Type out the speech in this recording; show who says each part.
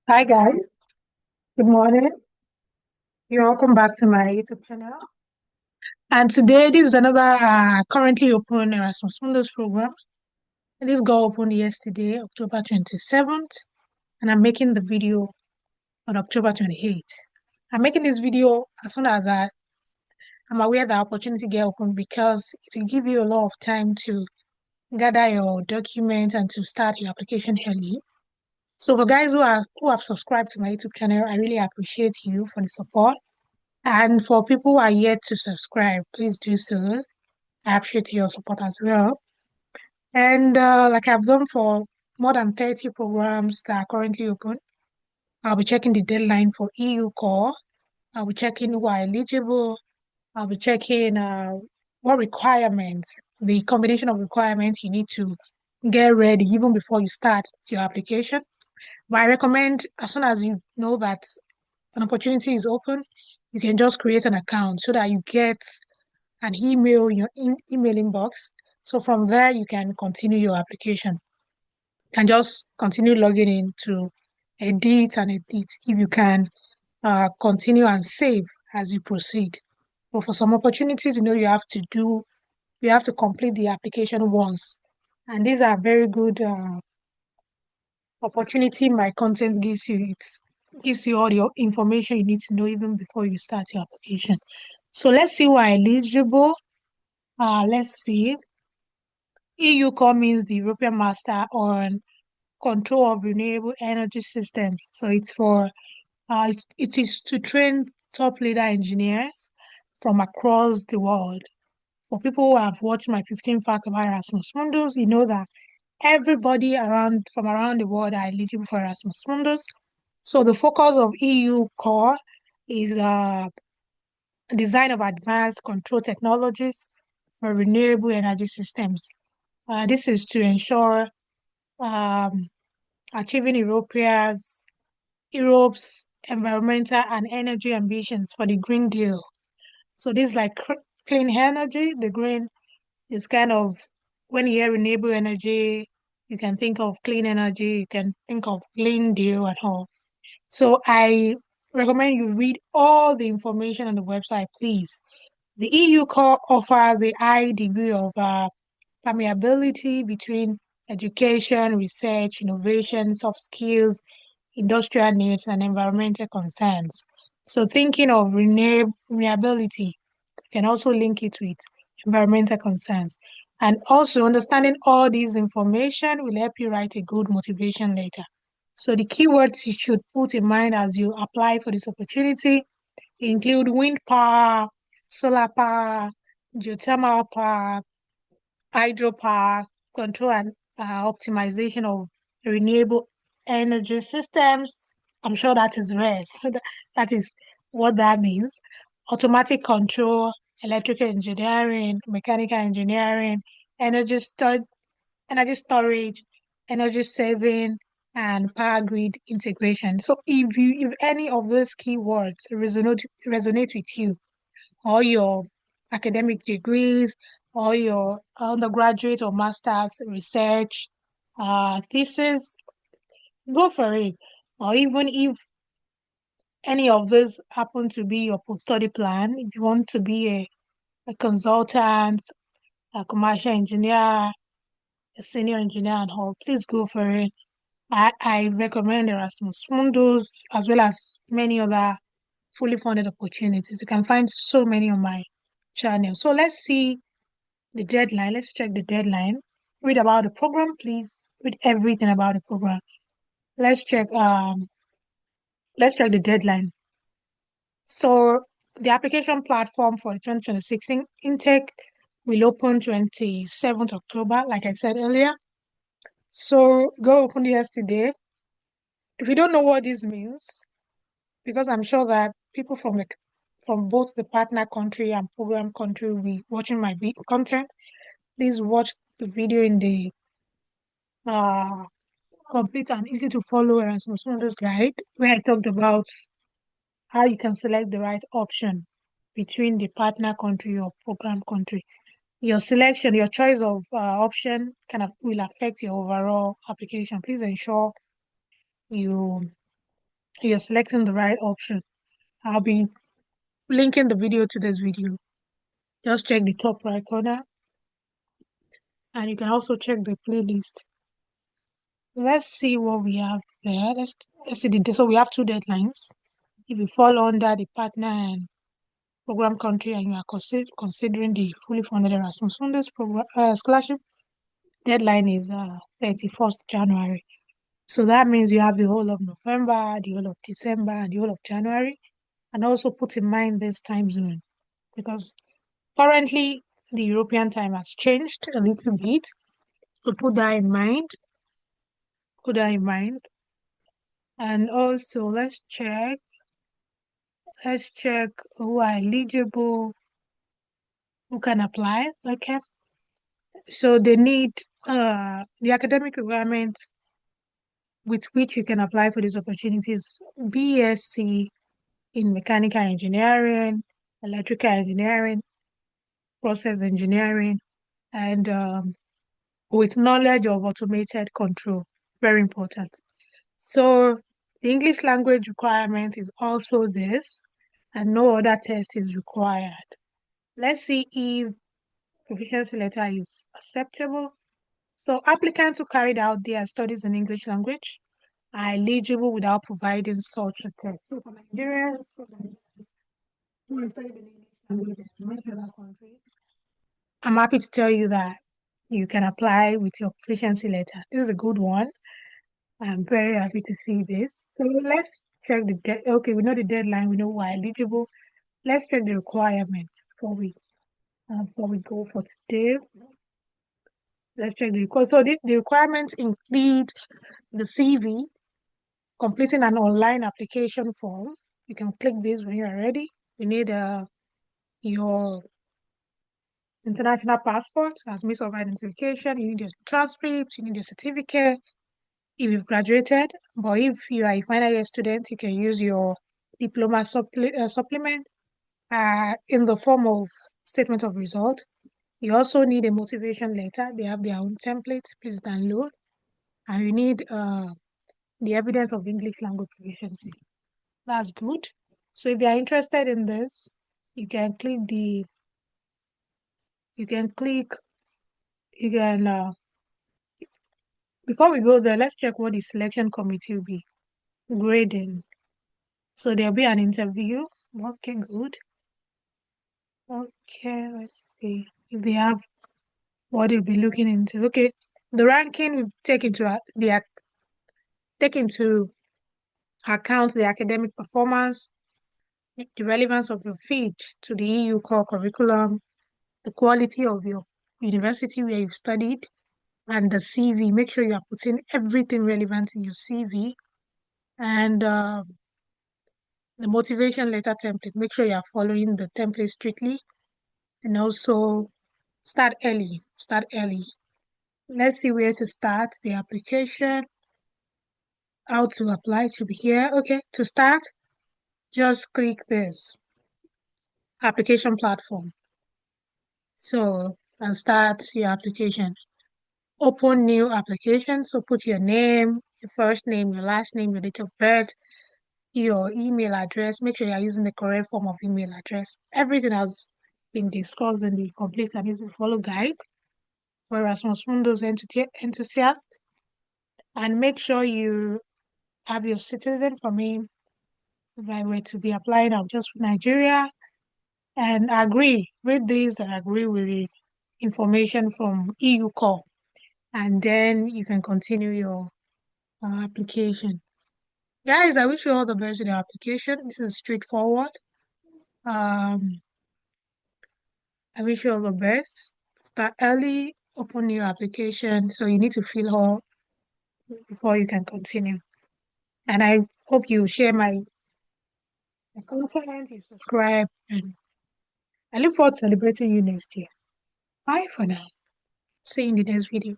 Speaker 1: Hi guys, good morning. You're welcome back to my YouTube channel. And today, this is another currently open Erasmus Mundus program. This got opened yesterday, October 27th, and I'm making the video on October 28th. I'm making this video as soon as I'm aware the opportunity get open because it will give you a lot of time to gather your documents and to start your application early. So for guys who have subscribed to my YouTube channel, I really appreciate you for the support. And for people who are yet to subscribe, please do so. I appreciate your support as well. And like I've done for more than 30 programs that are currently open, I'll be checking the deadline for EU core. I'll be checking who are eligible. I'll be checking what requirements, the combination of requirements you need to get ready even before you start your application. But I recommend as soon as you know that an opportunity is open, you can just create an account so that you get an email in your email inbox. So from there, you can continue your application. You can just continue logging in to edit and edit if you can continue and save as you proceed. But for some opportunities, you have to complete the application once. And these are very good opportunity my content gives you. It gives you all the information you need to know even before you start your application. So let's see who are eligible. Let's see. EUCORE means the European Master on Control of Renewable Energy Systems. So it's for it is to train top leader engineers from across the world. For people who have watched my 15 facts about Erasmus Mundus, you know that everybody from around the world are eligible for Erasmus Mundus. So the focus of EU core is design of advanced control technologies for renewable energy systems. This is to ensure um, achieving Europe's environmental and energy ambitions for the Green Deal. So this is like clean energy. The green is kind of when you hear renewable energy, you can think of clean energy, you can think of Green Deal and all. So I recommend you read all the information on the website, please. The EU core offers a high degree of permeability between education, research, innovation, soft skills, industrial needs, and environmental concerns. So thinking of renewability can also link it with environmental concerns. And also understanding all this information will help you write a good motivation letter. So the keywords you should put in mind as you apply for this opportunity include wind power, solar power, geothermal power, hydropower, control and optimization of renewable energy systems. I'm sure that is right. That is what that means. Automatic control, electrical engineering, mechanical engineering, energy storage, energy storage, energy saving, and power grid integration. So if any of those keywords resonate with you, or your academic degrees, or your undergraduate or master's research thesis, go for it. Or even if any of those happen to be your post-study plan, if you want to be a consultant, a commercial engineer, a senior engineer and all, please go for it. I recommend Erasmus Mundus as well as many other fully funded opportunities. You can find so many on my channel. So let's see the deadline. Let's check the deadline. Read about the program, please. Read everything about the program. Let's check let's check the deadline. So the application platform for the 2026 intake will open 27th October, like I said earlier. So go open yesterday. If you don't know what this means, because I'm sure that people from both the partner country and program country will be watching my content, please watch the video in the uh complete and easy to follow Erasmus Mundus guide, where I talked about how you can select the right option between the partner country or program country. Your selection, your choice of option will affect your overall application. Please ensure you you're selecting the right option. I'll be linking the video to this video. Just check the top right corner, and you can also check the playlist. Let's see what we have there. Let's see the, so we have two deadlines. If you fall under the partner and program country and you are considering the fully funded Erasmus Mundus scholarship, deadline is 31st January. So that means you have the whole of November, the whole of December, and the whole of January. And also put in mind this time zone, because currently the European time has changed a little bit. So put that in mind. Put that in mind. And also let's check who are eligible, who can apply. Okay. So they need the academic requirements with which you can apply for these opportunities: BSc in mechanical engineering, electrical engineering, process engineering, and with knowledge of automated control. Very important. So the English language requirement is also this, and no other test is required. Let's see if proficiency letter is acceptable. So applicants who carried out their studies in English language are eligible without providing such a test. So for Nigerians who have studied in English language in many other countries, I'm happy to tell you that you can apply with your proficiency letter. This is a good one. I'm very happy to see this. So let's check the okay, we know the deadline, we know we're eligible. Let's check the requirements before we go for today. Let's check the requirements. So the requirements include the CV, completing an online application form. You can click this when you're ready. You need your international passport as means of identification. You need your transcript. You need your certificate if you've graduated. But if you are a final year student, you can use your diploma supplement in the form of statement of result. You also need a motivation letter. They have their own template. Please download. And you need the evidence of English language proficiency. That's good. So if you are interested in this, you can click before we go there, let's check what the selection committee will be grading. So there'll be an interview. Okay, good. Okay, let's see if they have what they'll be looking into. Okay, the ranking will take into account the academic performance, the relevance of your field to the EU core curriculum, the quality of your university where you've studied, and the CV. Make sure you are putting everything relevant in your CV, and the motivation letter template. Make sure you are following the template strictly, and also start early. Start early. Let's see where to start the application. How to apply should be here. Okay, to start, just click this application platform. So, and start your application. Open new application. So put your name, your first name, your last name, your date of birth, your email address. Make sure you're using the correct form of email address. Everything has been discussed in the complete and easy to follow guide for Erasmus Mundus enthusiast. And make sure you have your citizen. For me, if I were to be applying, I'll just put Nigeria and read this and agree with the information from EUCORE. And then you can continue your application. Guys, I wish you all the best with your application. This is straightforward. I wish you all the best. Start early, open your application. So you need to fill all before you can continue. And I hope you share my content, you subscribe, and I look forward to celebrating you next year. Bye for now. See you in the next video.